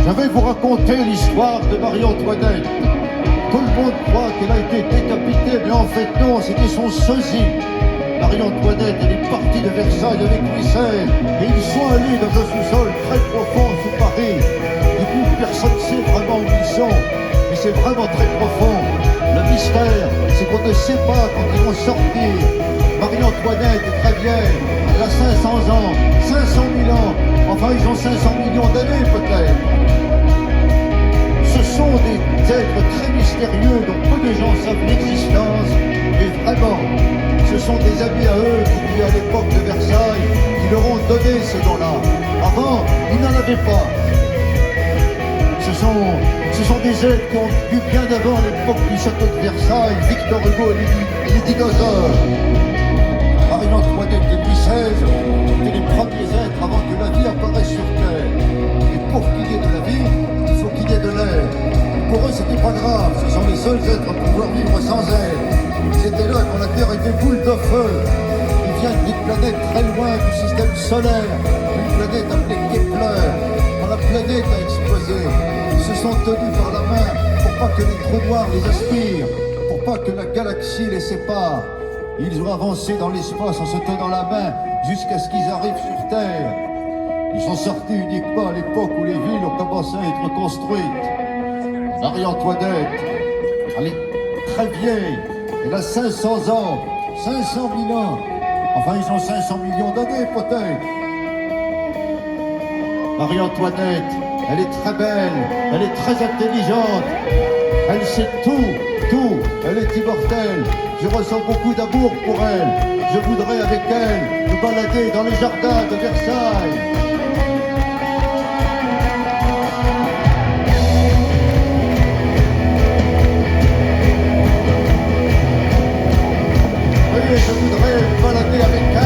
Je vais vous raconter l'histoire de Marie-Antoinette. Tout le monde croit qu'elle a été décapitée, mais en fait non, c'était son sosie. Marie-Antoinette, elle est partie de Versailles avec Louis XVI et ils sont allés dans un sous-sol très profond sous Paris. Du coup, personne ne sait vraiment où ils sont, mais c'est vraiment très profond. Le mystère, c'est qu'on ne sait pas quand ils vont sortir. Marie-Antoinette est très vieille, elle a 500 ans, 500 000 ans, enfin ils ont 500 millions d'années peut-être. Ce sont des êtres très mystérieux dont peu de gens savent l'existence, et vraiment, ce sont des amis à eux qui vivaient à l'époque de Versailles, qui leur ont donné ces dons-là. Avant, ils n'en avaient pas. Ce sont des êtres qui ont vécu bien avant l'époque du château de Versailles, Victor Hugo et les dinosaures. Marie-Antoinette et Louis XVI étaient les premiers êtres avant que la vie apparaisse sur Terre. Et pour qu'il y ait de la vie, il faut qu'il y ait de l'air. Pour eux, c'était pas grave, ce sont les seuls êtres à pouvoir vivre sans air. Ils étaient là quand la Terre était boule de feu. Ils viennent d'une planète très loin du système solaire, une planète appelée Kepler. Quand la planète a explosé, ils se sont tenus par la main pour pas que les trous noirs les aspirent, pour pas que la galaxie les sépare. Ils ont avancé dans l'espace en se tenant la main jusqu'à ce qu'ils arrivent sur Terre. Ils sont sortis uniquement à l'époque où les villes ont commencé à être construites. Marie-Antoinette, elle est très vieille, elle a 500 ans, 500 000 ans. Enfin, ils ont 500 millions d'années peut-être. Marie-Antoinette, elle est très belle, elle est très intelligente, elle sait tout, elle est immortelle. Je ressens beaucoup d'amour pour elle. Je voudrais avec elle me balader dans les jardins de Versailles. Oui, je voudrais me balader avec elle.